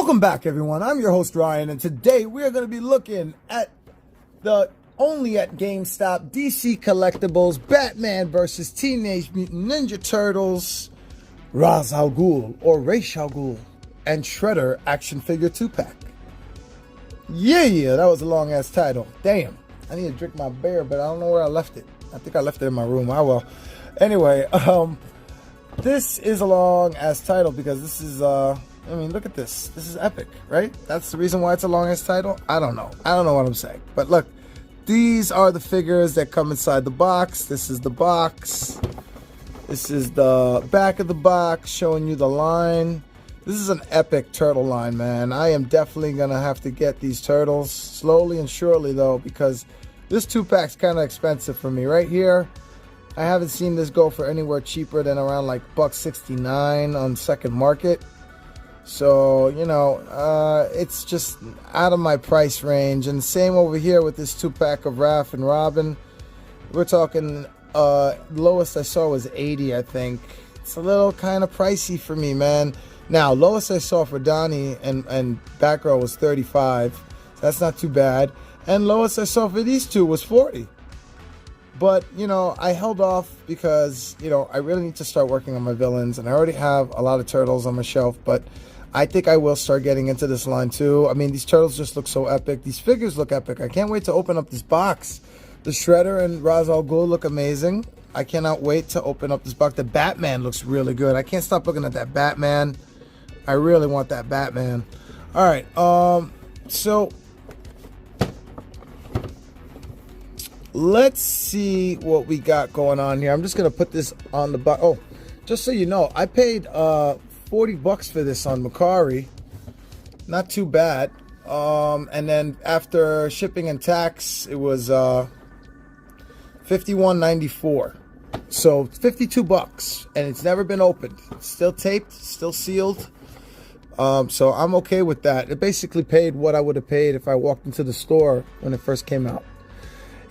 Welcome back, everyone. I'm your host, Ryan, and today we are going to be looking at the only at GameStop DC Collectibles Batman vs. Teenage Mutant Ninja Turtles Ra's al Ghul or Ra's al Ghul and Shredder action figure 2-pack. Yeah, that was a long-ass title. Damn. I need to drink my beer, but I don't know where I left it. I think I left it in my room. I will. Anyway, this is a long-ass title because this is, I mean, look at this. This is epic, right? That's the reason why it's a long-ass title? I don't know. I don't know what I'm saying. But look, these are the figures that come inside the box. This is the box. This is the back of the box showing you the line. This is an epic turtle line, man. I am definitely going to have to get these turtles slowly and surely, though, because this 2-pack's kind of expensive for me. Right here, I haven't seen this go for anywhere cheaper than around like $1.69 on second market. So, you know, it's just out of my price range. And same over here with this 2-pack of Raph and Robin. We're talking, lowest I saw was 80, I think. It's a little kind of pricey for me, man. Now, lowest I saw for Donnie and Batgirl was 35. So that's not too bad. And lowest I saw for these two was 40. But, you know, I held off because, you know, I really need to start working on my villains. And I already have a lot of turtles on my shelf. But I think I will start getting into this line too. I mean, these turtles just look so epic. These figures look epic. I can't wait to open up this box. The Shredder and Ra's al Ghul look amazing. I cannot wait to open up this box. The Batman looks really good. I can't stop looking at that Batman. I really want that Batman. All right, so let's see what we got going on here. I'm just gonna put this on the box. Oh, just so you know, I paid 40 bucks for this on Mercari. Not too bad. And then after shipping and tax, it was $51.94. So 52 bucks, and it's never been opened. It's still taped, still sealed. So I'm okay with that. It basically paid what I would have paid if I walked into the store when it first came out.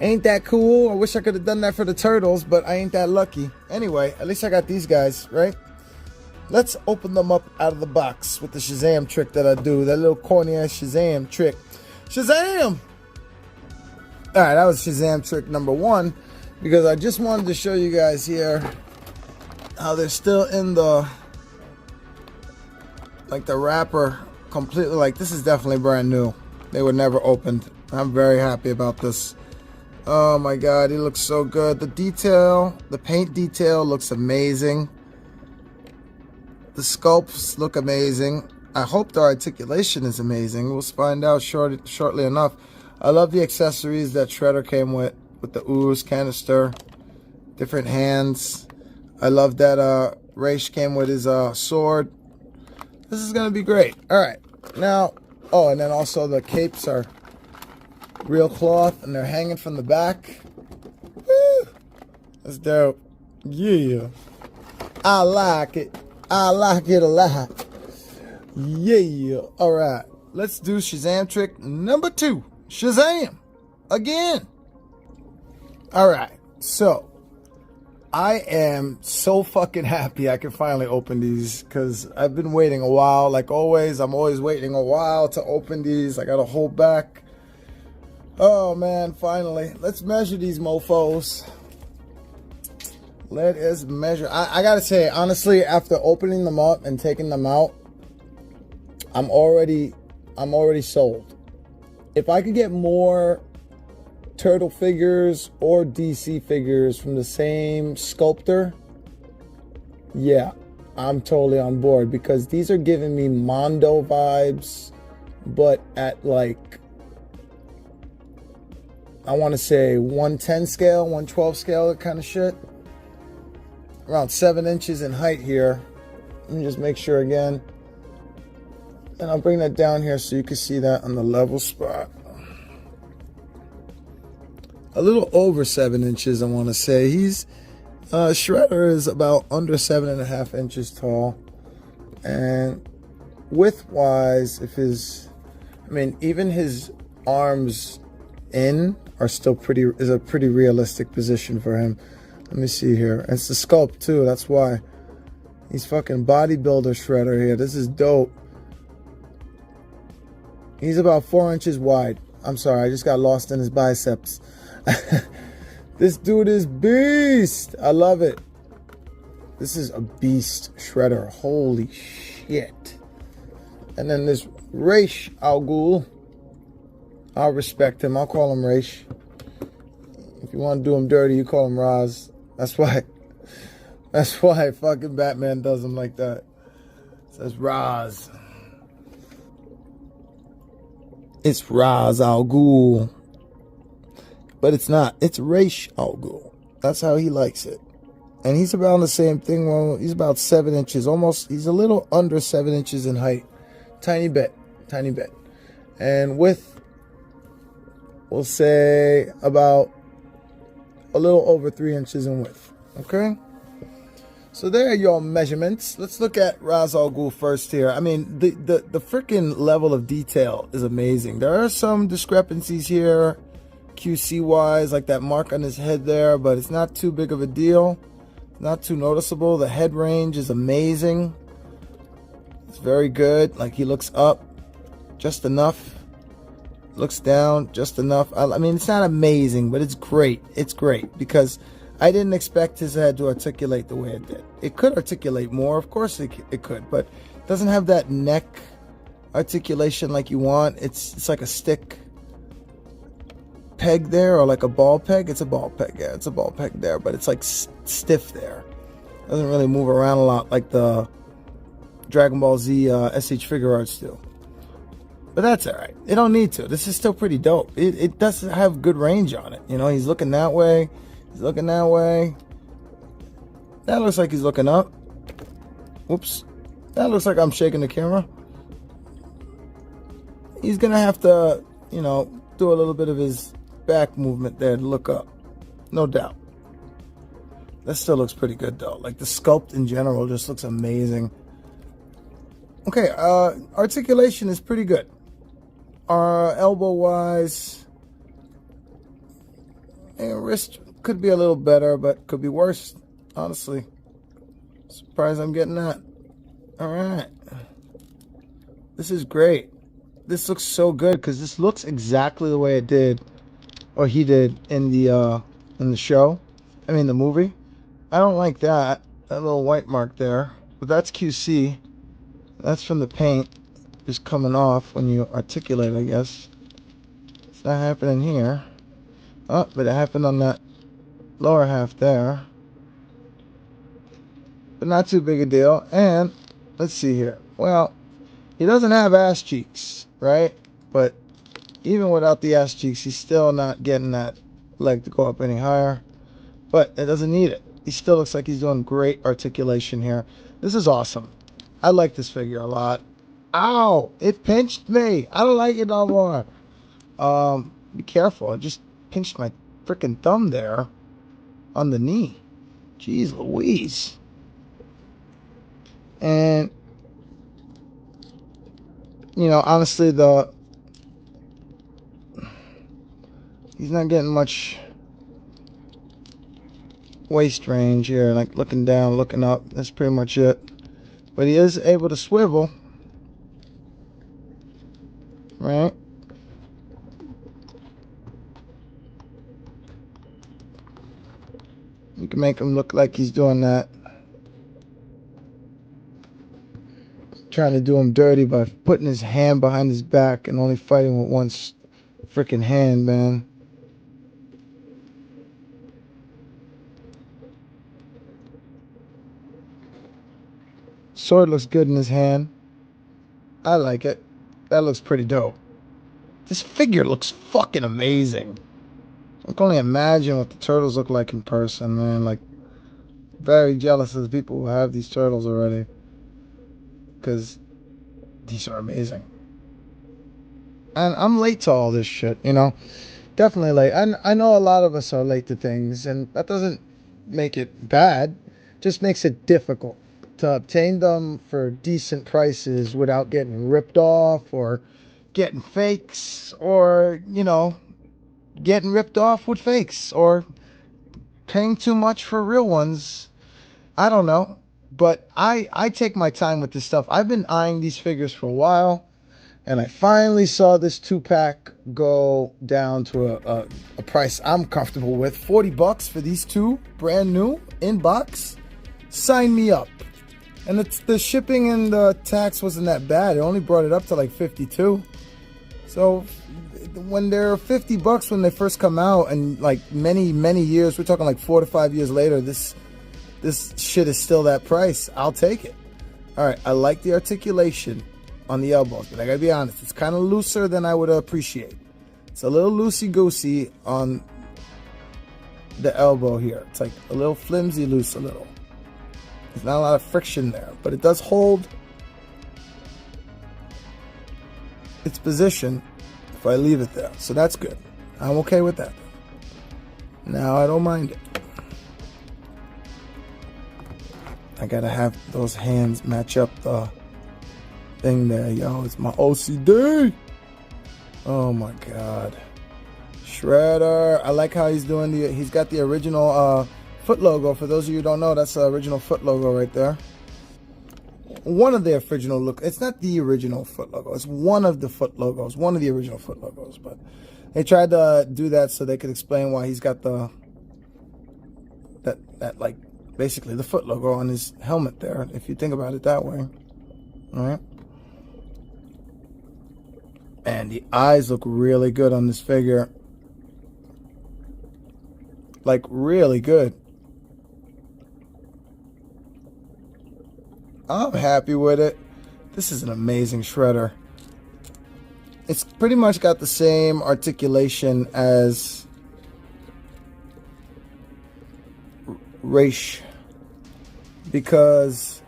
Ain't that cool? I wish I could have done that for the turtles, but I ain't that lucky. Anyway, at least I got these guys, right? Let's open them up out of the box with the Shazam trick that I do. That little corny ass Shazam trick. Shazam! Alright, that was Shazam trick number 1. Because I just wanted to show you guys here how they're still in the, like, the wrapper completely. Like, this is definitely brand new. They were never opened. I'm very happy about this. Oh my god, he looks so good. The detail, the paint detail looks amazing. The sculpts look amazing. I hope the articulation is amazing. We'll find out shortly enough. I love the accessories that Shredder came with the ooze canister, different hands. I love that Ra's came with his sword. This is gonna be great. All right, now, oh, and then also the capes are real cloth and they're hanging from the back. Woo! That's dope. Yeah, I like it. I like it a lot. Yeah. All right, let's do Shazam trick number 2. Shazam again. All right, so I am so fucking happy I can finally open these because I've been waiting a while. Like always, I'm always waiting a while to open these. I gotta hold back. Oh man, finally. Let's measure these mofos. Let us measure. I gotta say, honestly, after opening them up and taking them out, I'm already sold. If I could get more turtle figures or DC figures from the same sculptor, yeah, I'm totally on board because these are giving me Mondo vibes, but at like, I want to say 110 scale, 112 scale, that kind of shit. Around 7 inches in height here. Let me just make sure again. And I'll bring that down here so you can see that on the level spot. A little over 7 inches, I want to say. He's Shredder is about under 7.5 inches tall, and width wise, even his arms in are still is a pretty realistic position for him. Let me see here. It's the sculpt too. That's why he's fucking bodybuilder Shredder here. This is dope. He's about 4 inches wide. I'm sorry, I just got lost in his biceps. This dude is beast. I love it. This is a beast shredder. Holy shit. And then this Ra's al Ghul. I'll respect him. I'll call him Ra's. If you want to do him dirty, you call him Raz. That's why fucking Batman does him like that. It says Raz. It's Ra's al Ghul. But it's not. It's Ra's al Ghul. That's how he likes it. And he's about the same thing. Well, he's about 7 inches. Almost, he's a little under 7 inches in height. Tiny bit. Tiny bit. And width, we'll say about a little over 3 inches in width. Okay? So there are your measurements. Let's look at Ra's al Ghul first here. I mean, the freaking level of detail is amazing. There are some discrepancies here, QC-wise, like that mark on his head there, but it's not too big of a deal. Not too noticeable. The head range is amazing. It's very good. Like, he looks up just enough. Looks down just enough. I mean, it's not amazing, but it's great. It's great because I didn't expect his head to articulate the way it did. It could articulate more. Of course it could, but it doesn't have that neck articulation like you want. It's like a stick peg there, or like a ball peg. It's a ball peg. Yeah, it's a ball peg there, but it's like stiff there. Doesn't really move around a lot like the Dragon Ball Z SH Figure Arts do. But that's all right. It don't need to. This is still pretty dope. It does have good range on it. You know, he's looking that way. He's looking that way. That looks like he's looking up. Whoops. That looks like I'm shaking the camera. He's going to have to, you know, do a little bit of his back movement there to look up. No doubt. That still looks pretty good, though. Like, the sculpt in general just looks amazing. Okay, articulation is pretty good. Elbow-wise, wrist could be a little better, but could be worse, honestly. Surprised I'm getting that. All right. This is great. This looks so good because this looks exactly the way it did, or he did in the show. I mean, the movie. I don't like that little white mark there, but that's QC. That's from the paint just coming off when you articulate, I guess. It's not happening here. Oh, but it happened on that lower half there. But not too big a deal. And let's see here. Well, he doesn't have ass cheeks, right? But even without the ass cheeks, he's still not getting that leg to go up any higher. But it doesn't need it. He still looks like he's doing great articulation here. This is awesome. I like this figure a lot. Ow! It pinched me. I don't like it no more. Be careful. It just pinched my freaking thumb there on the knee. Jeez Louise. And, you know, honestly, he's not getting much waist range here. Like, looking down, looking up. That's pretty much it. But he is able to swivel. Right? You can make him look like he's doing that. Trying to do him dirty by putting his hand behind his back and only fighting with one freaking hand, man. Sword looks good in his hand. I like it. That looks pretty dope. This figure looks fucking amazing. I can only imagine what the turtles look like in person, man. Like, very jealous of the people who have these turtles already. Because these are amazing. And I'm late to all this shit, you know. Definitely late. I know a lot of us are late to things, and that doesn't make it bad. Just makes it difficult to obtain them for decent prices without getting ripped off or getting fakes, or, you know, getting ripped off with fakes, or paying too much for real ones. I don't know. But I take my time with this stuff. I've been eyeing these figures for a while. And I finally saw this 2-pack go down to a price I'm comfortable with. $40 for these two, brand new, in box. Sign me up. And the shipping and the tax wasn't that bad. It only brought it up to like 52. So when they're $50 when they first come out, and like many years, we're talking like 4 to 5 years later, this shit is still that price. I'll take it. All right, I like the articulation on the elbows, but I gotta be honest, it's kind of looser than I would appreciate. It's a little loosey-goosey on the elbow here. It's like a little flimsy loose, a little. There's not a lot of friction there, but it does hold its position if I leave it there. So that's good. I'm okay with that. Now I don't mind it. I gotta have those hands match up the thing there, yo. It's my OCD. Oh my god. Shredder. I like how he's doing he's got the original foot logo. For those of you who don't know, that's the original foot logo right there. One of the original look. It's not the original foot logo. It's one of the foot logos. One of the original foot logos. But they tried to do that so they could explain why he's got that like basically the foot logo on his helmet there, if you think about it that way. All right. And the eyes look really good on this figure. Like, really good. I'm happy with it. This is an amazing shredder. It's pretty much got the same articulation as Raish, because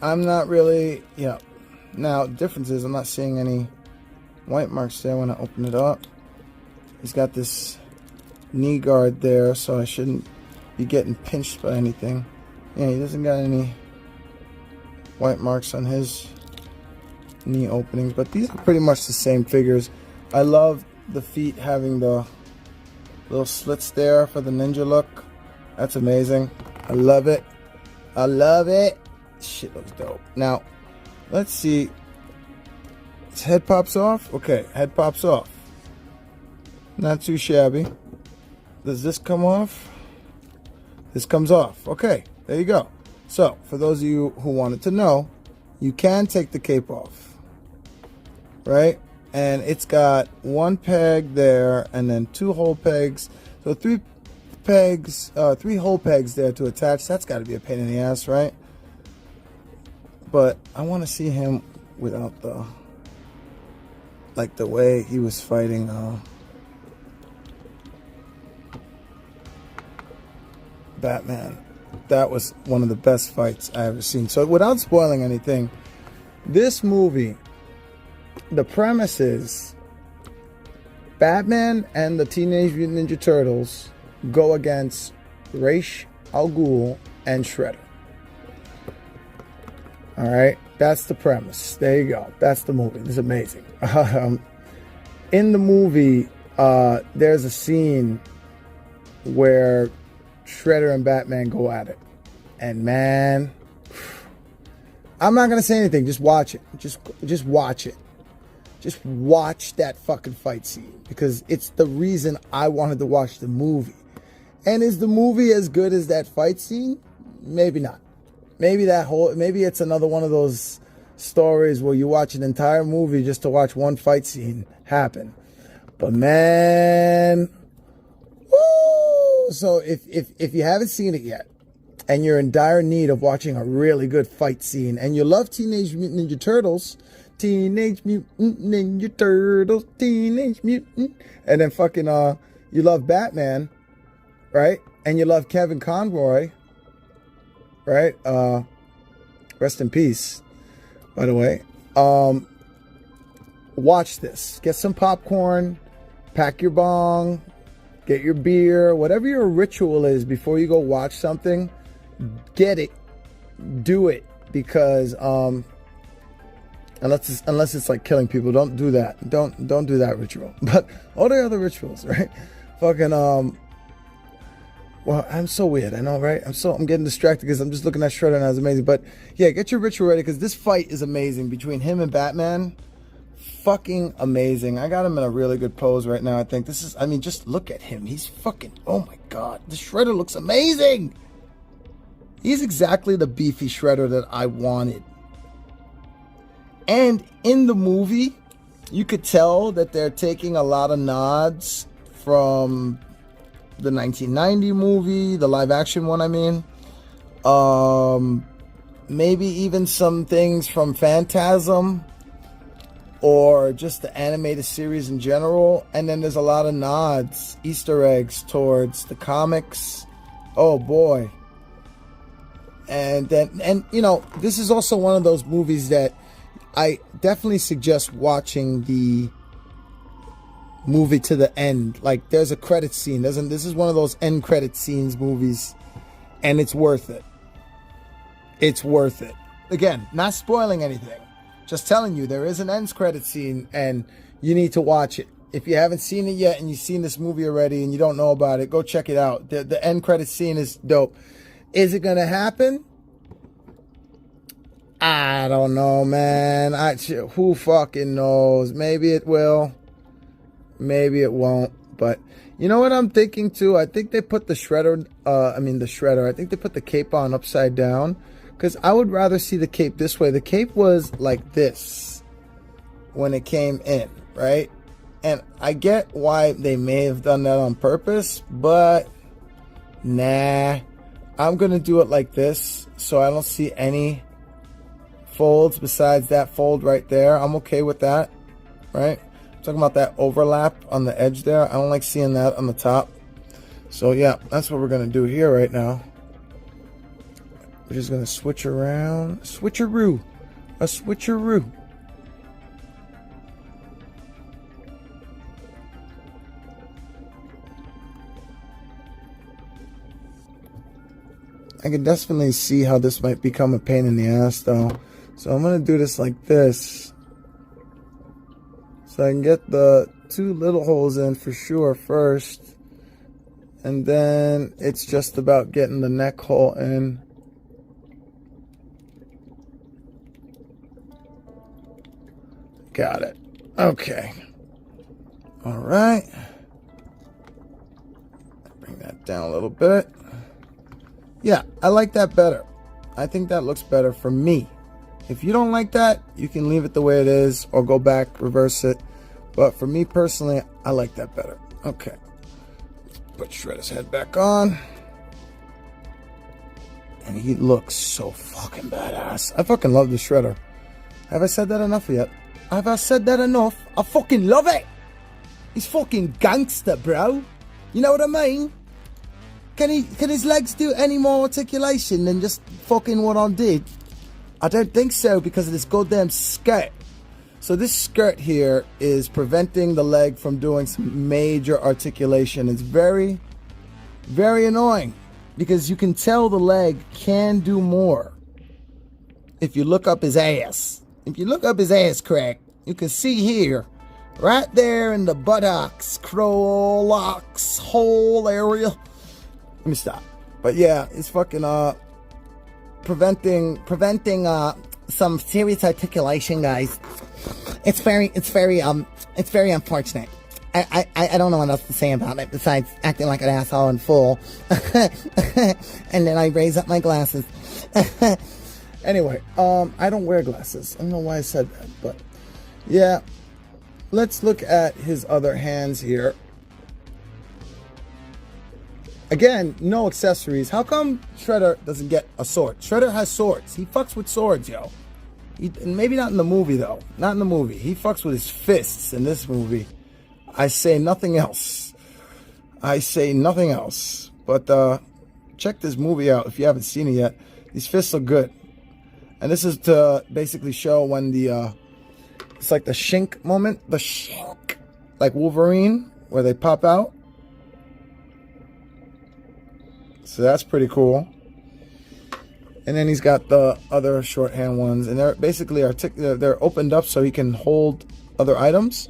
I'm not really, yeah. Now, difference is I'm not seeing any white marks there when I open it up. He's got this knee guard there, so I shouldn't be getting pinched by anything. Yeah, he doesn't got any white marks on his knee openings, but these are pretty much the same figures. I love the feet having the little slits there for the ninja look. That's amazing. I love it. I love it. Shit looks dope. Now, let's see. His head pops off. Okay, head pops off. Not too shabby. Does this come off? This comes off. Okay, there you go. So, for those of you who wanted to know, you can take the cape off. Right? And it's got one peg there and then 2 hole pegs. So 3 pegs, 3 hole pegs there to attach. That's got to be a pain in the ass, right? But I want to see him without the, like the way he was fighting Batman. That was one of the best fights I ever seen. So without spoiling anything, this movie, the premise is Batman and the Teenage Mutant Ninja Turtles go against Ra's al Ghul and Shredder. All right, that's the premise. There you go. That's the movie. It's amazing. In the movie, there's a scene where Shredder and Batman go at it, and man, I'm not gonna say anything. Just watch it. Just watch it. Just watch that fucking fight scene, because it's the reason I wanted to watch the movie. And is the movie as good as that fight scene? Maybe not. Maybe it's another one of those stories where you watch an entire movie just to watch one fight scene happen. But man, woo! So if you haven't seen it yet, and you're in dire need of watching a really good fight scene, and you love Teenage Mutant Ninja Turtles, Teenage Mutant Ninja Turtles, Teenage Mutant, and then fucking you love Batman, right? And you love Kevin Conroy, right? Rest in peace, by the way. Watch this. Get some popcorn, pack your bong, get your beer, whatever your ritual is before you go watch something. Get it, do it, because unless it's like killing people, don't do that. Don't do that ritual. But all the other rituals, right? Fucking Well, I'm so weird. I know, right? I'm getting distracted because I'm just looking at Shredder now. It's amazing. But yeah, get your ritual ready because this fight is amazing between him and Batman. Fucking amazing. I got him in a really good pose right now. I think this is, I mean, just look at him. He's fucking, oh my God. The Shredder looks amazing. He's exactly the beefy Shredder that I wanted. And in the movie, you could tell that they're taking a lot of nods from the 1990 movie, the live action one, I mean. Maybe even some things from Phantasm or just the animated series in general. And then there's a lot of nods, Easter eggs towards the comics. Oh boy. And then, and you know, this is also one of those movies that I definitely suggest watching the movie to the end. Like, there's a credit scene. This is one of those end credit scenes movies, and it's worth it. It's worth it. Again, not spoiling anything. Just telling you, there is an end credit scene, and you need to watch it. If you haven't seen it yet, and you've seen this movie already, and you don't know about it, go check it out. The end credit scene is dope. Is it going to happen? I don't know, man. Who fucking knows? Maybe it will. Maybe it won't. But you know what I'm thinking too? I think they put the Shredder, I think they put the cape on upside down. Because I would rather see the cape this way. The cape was like this when it came in, right? And I get why they may have done that on purpose. But nah. I'm going to do it like this. So I don't see any folds besides that fold right there. I'm okay with that, right? I'm talking about that overlap on the edge there. I don't like seeing that on the top. So yeah, that's what we're gonna do here right now. We're just gonna switch around, switcheroo, a switcheroo. I can definitely see how this might become a pain in the ass though. So I'm going to do this like this. So I can get the two little holes in for sure first. And then it's just about getting the neck hole in. Got it. Okay. All right. Bring that down a little bit. Yeah, I like that better. I think that looks better for me. If you don't like that, you can leave it the way it is or go back, reverse it. But for me personally, I like that better. Okay. Put Shredder's head back on. And he looks so fucking badass. I fucking love the Shredder. Have I said that enough yet? Have I said that enough? I fucking love it. He's fucking gangster, bro. You know what I mean? Can his legs do any more articulation than just fucking what I did? I don't think so because of this goddamn skirt. So this skirt here is preventing the leg from doing some major articulation. It's very, very annoying because you can tell the leg can do more. If you look up his ass. If you look up his ass crack, you can see here, right there in the buttocks, crowlocks, whole area. Let me stop. But yeah, it's fucking preventing some serious articulation, guys. It's very unfortunate. I don't know what else to say about it besides acting like an asshole and fool. And then I raise up my glasses. Anyway, I don't wear glasses. I don't know why I said that, but yeah. Let's look at his other hands here. Again, no accessories. How come Shredder doesn't get a sword? Shredder has swords. He fucks with swords, yo. Maybe not in the movie, though. Not in the movie. He fucks with his fists in this movie. I say nothing else. I say nothing else. But check this movie out if you haven't seen it yet. These fists are good. And this is to basically show when the... it's like the shink moment. The shink. Like Wolverine, where they pop out. So that's pretty cool. And then he's got the other shorthand ones. And they're basically they're opened up so he can hold other items.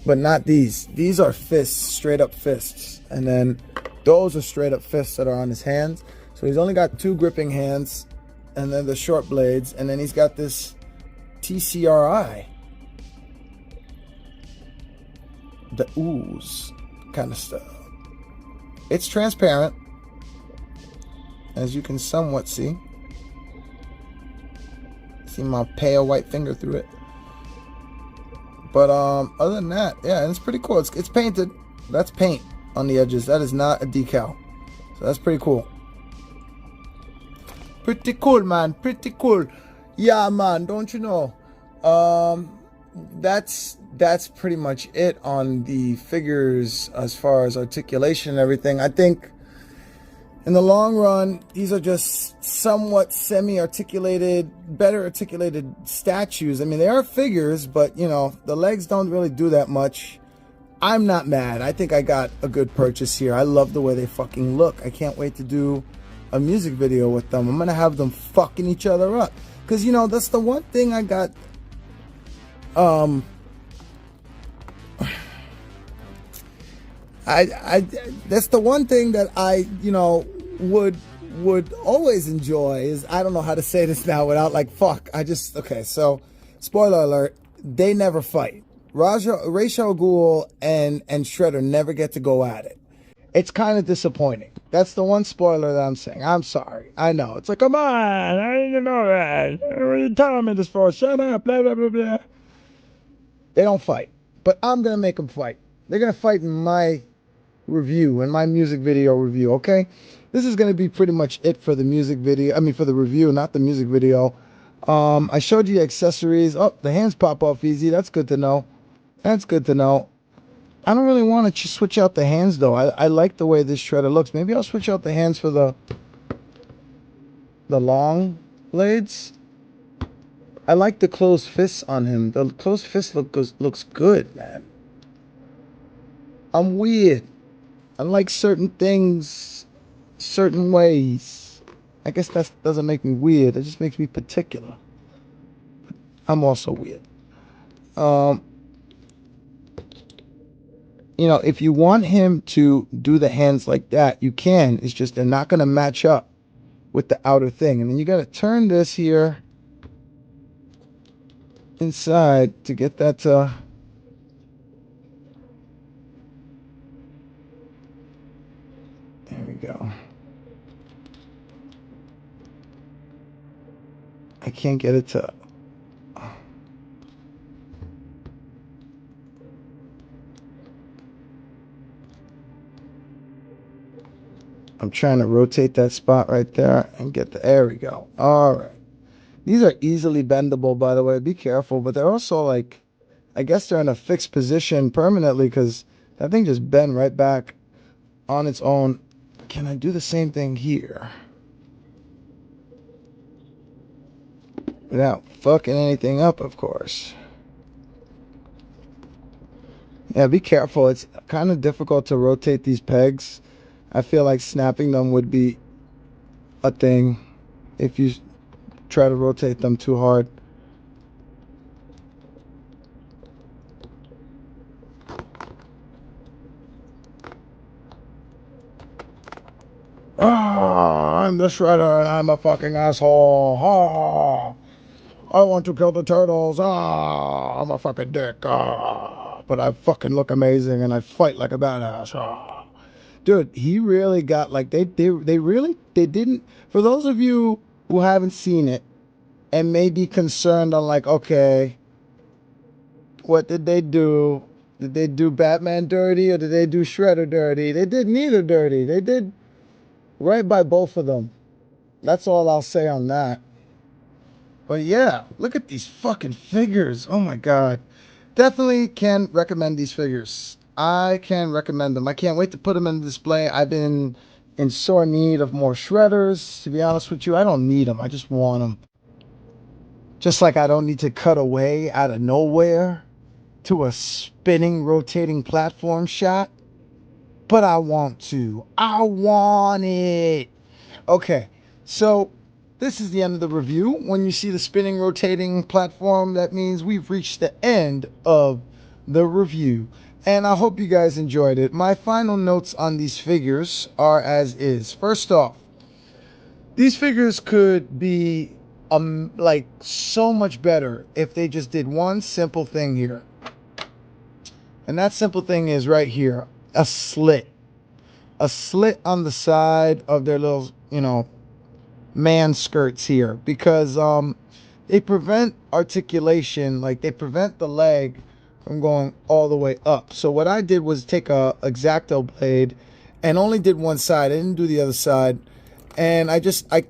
But not these. These are fists, straight up fists. And then Those are straight up fists that are on his hands. So he's only got 2 gripping hands, and then the short blades, and then he's got this TCRI, the ooze kind of stuff. It's transparent, as you can somewhat see. See my pale white finger through it. But other than that, yeah, it's pretty cool. It's painted. That's paint on the edges. That is not a decal. So that's pretty cool. Pretty cool, man. Pretty cool. Yeah, man. Don't you know? That's pretty much it on the figures as far as articulation and everything. I think in the long run, these are just somewhat semi-articulated, better articulated statues. I mean, they are figures, but, you know, the legs don't really do that much. I'm not mad. I think I got a good purchase here. I love the way they fucking look. I can't wait to do a music video with them. I'm going to have them fucking each other up. Because, you know, that's the one thing I got... that's the one thing that I, you know, would always enjoy is, I don't know how to say this now without like, fuck, okay, so, spoiler alert, they never fight. Ra's al Ghul and Shredder never get to go at it. It's kind of disappointing. That's the one spoiler that I'm saying. I'm sorry. I know. It's like, come on, I didn't know that. What are you telling me this for? Shut up, blah, blah, blah, blah. They don't fight, but I'm going to make them fight. They're going to fight in my review, in my music video review, okay? This is going to be pretty much it for the music video. I mean, for the review, not the music video. I showed you the accessories. Oh, the hands pop off easy. That's good to know. That's good to know. I don't really want to switch out the hands, though. I like the way this Shredder looks. Maybe I'll switch out the hands for the long blades. I like the closed fists on him. The closed fist looks good, man. I'm weird. I like certain things certain ways. I guess that doesn't make me weird. It just makes me particular. I'm also weird. You know, if you want him to do the hands like that, you can. It's just they're not going to match up with the outer thing. And then you got to turn this here inside to get that there we go. I can't get it to... I'm trying to rotate that spot right there and get there we go. All right. These are easily bendable, by the way. Be careful, but they're also like, I guess they're in a fixed position permanently because that thing just bent right back on its own. Can I do the same thing here? Without fucking anything up, of course. Yeah, be careful. It's kind of difficult to rotate these pegs. I feel like snapping them would be a thing if you try to rotate them too hard. I'm the Shredder and I'm a fucking asshole. I want to kill the turtles. I'm a fucking dick. But I fucking look amazing and I fight like a badass. Dude, he really got like they didn't, for those of you who haven't seen it and may be concerned on like, okay, what did they do? Did they do Batman dirty or did they do Shredder dirty? They did neither dirty. They did right by both of them. That's all I'll say on that. But yeah, look at these fucking figures. Oh my god. Definitely can recommend these figures. I can recommend them. I can't wait to put them in the display. I've been in sore need of more Shredders. To be honest with you, I don't need them. I just want them. Just like I don't need to cut away out of nowhere to a spinning, rotating platform shot. But I want to. I want it. Okay, so this is the end of the review. When you see the spinning, rotating platform, that means we've reached the end of the review. And I hope you guys enjoyed it. My final notes on these figures are as is. First off, these figures could be like so much better if they just did one simple thing here. And that simple thing is right here, a slit. A slit on the side of their little, man skirts here, because they prevent articulation, like they prevent the leg from going all the way up. So what I did was take a X-Acto blade and only did one side. I didn't do the other side. And I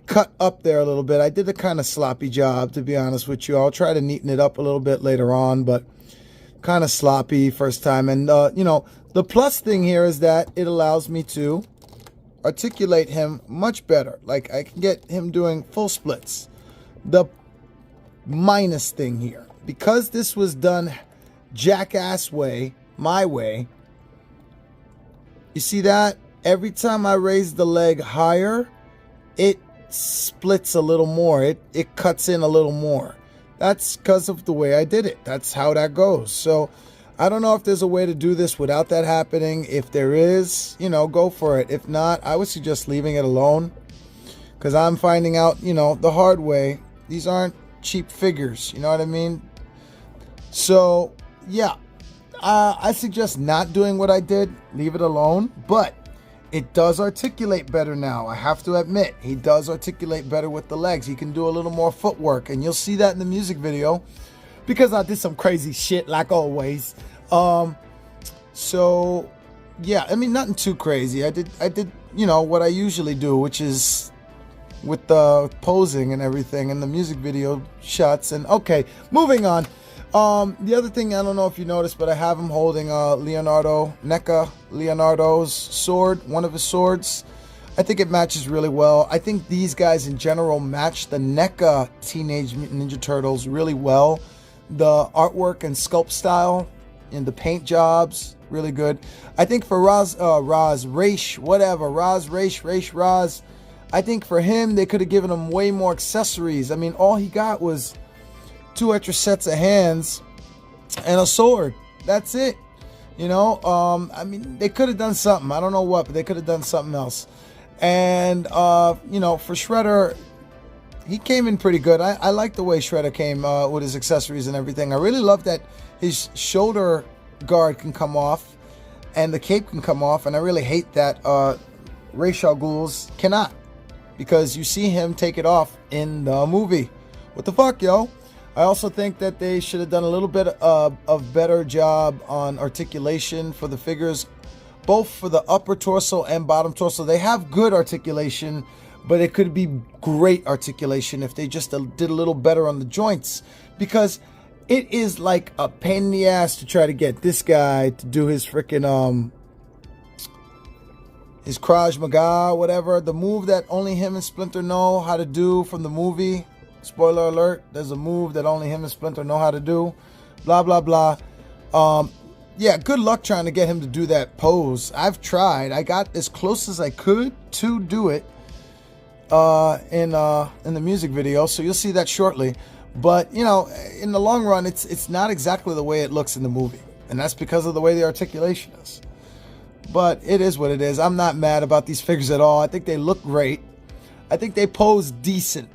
cut up there a little bit. I did a kind of sloppy job, to be honest with you. I'll try to neaten it up a little bit later on, but kind of sloppy first time. And, the plus thing here is that it allows me to articulate him much better. Like, I can get him doing full splits. The minus thing here, because this was done jackass way, my way, you see that? Every time I raise the leg higher, it splits a little more. It cuts in a little more. That's because of the way I did it. That's how that goes. So I don't know if there's a way to do this without that happening. If there is, go for it. If not, I would suggest leaving it alone, because I'm finding out, the hard way. These aren't cheap figures. You know what I mean? So, yeah. I suggest not doing what I did. Leave it alone. But it does articulate better now. I have to admit, he does articulate better with the legs. He can do a little more footwork, and you'll see that in the music video, because I did some crazy shit like always. So yeah, I mean, nothing too crazy. I did what I usually do, which is with the posing and everything and the music video shots. And okay, moving on. The other thing, I don't know if you noticed, but I have him holding Leonardo's sword, one of his swords. I think it matches really well. I think these guys in general match the NECA Teenage Mutant Ninja Turtles really well. The artwork and sculpt style and the paint jobs, really good. I think for Raz, I think for him, they could have given him way more accessories. I mean, all he got was 2 extra sets of hands and a sword. That's it. I mean, they could have done something. I don't know what, but they could have done something else. And, for Shredder, he came in pretty good. I like the way Shredder came with his accessories and everything. I really love that his shoulder guard can come off and the cape can come off. And I really hate that Ra's al Ghul's cannot, because you see him take it off in the movie. What the fuck, yo? I also think that they should have done a little bit of better job on articulation for the figures, both for the upper torso and bottom torso. They have good articulation, but it could be great articulation if they just did a little better on the joints, because it is like a pain in the ass to try to get this guy to do his freaking his Krav Maga, whatever, the move that only him and Splinter know how to do from the movie. Spoiler alert, there's a move that only him and Splinter know how to do. Blah, blah, blah. Yeah, good luck trying to get him to do that pose. I've tried. I got as close as I could to do it in the music video, so you'll see that shortly. But, in the long run, it's not exactly the way it looks in the movie. And that's because of the way the articulation is. But it is what it is. I'm not mad about these figures at all. I think they look great. I think they pose decent,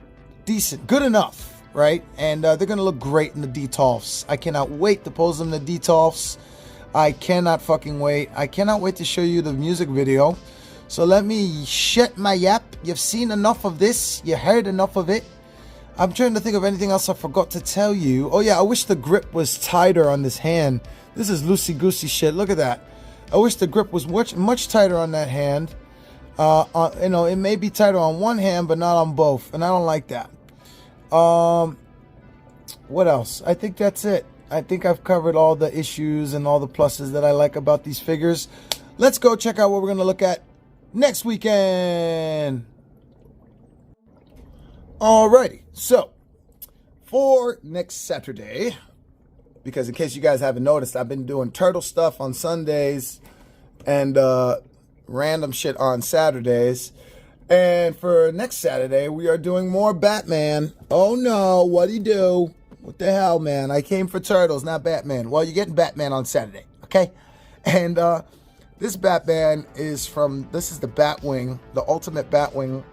good enough, right? And they're going to look great in the D-Tolfs. I cannot wait to pose them in the D-Tolfs. I cannot fucking wait. I cannot wait to show you the music video. So let me shut my yap. You've seen enough of this. You heard enough of it. I'm trying to think of anything else I forgot to tell you. Oh yeah, I wish the grip was tighter on this hand. This is loosey-goosey shit. Look at that. I wish the grip was much tighter on that hand. It may be tighter on one hand, but not on both. And I don't like that. What else? I think that's it. I think I've covered all the issues and all the pluses that I like about these figures. Let's go check out what we're going to look at next weekend. Alrighty, so for next Saturday, because in case you guys haven't noticed, I've been doing turtle stuff on Sundays and random shit on Saturdays. And for next Saturday, we are doing more Batman. Oh no, what'd he do? What the hell, man? I came for Turtles, not Batman. Well, you're getting Batman on Saturday, okay? And this Batman is this is the Batwing, the ultimate Batwing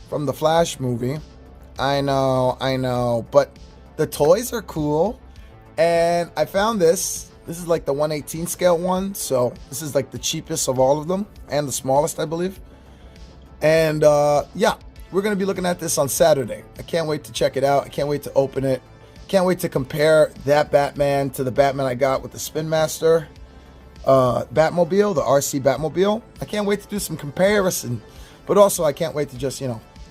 from the Flash movie. I know, but the toys are cool. And I found this. This is like the 1/18 scale one, so this is like the cheapest of all of them and the smallest, I believe. And yeah, we're gonna be looking at this on Saturday. I can't wait to check it out. I can't wait to open it. Can't wait to compare that Batman to the Batman I got with the Spin Master Batmobile, the RC Batmobile. I can't wait to do some comparison, but also I can't wait to just,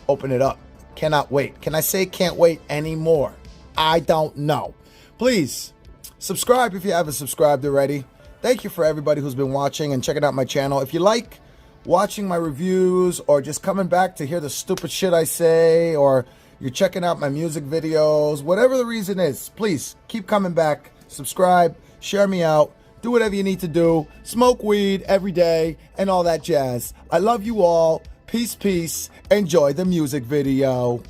open it up. Cannot wait. Can I say can't wait anymore? I don't know. Please subscribe if you haven't subscribed already. Thank you for everybody who's been watching and checking out my channel. If you like watching my reviews or just coming back to hear the stupid shit I say, or you're checking out my music videos, whatever the reason is, please keep coming back. Subscribe, share me out, do whatever you need to do, smoke weed every day, and all that jazz. I love you all. Peace, peace. Enjoy the music video.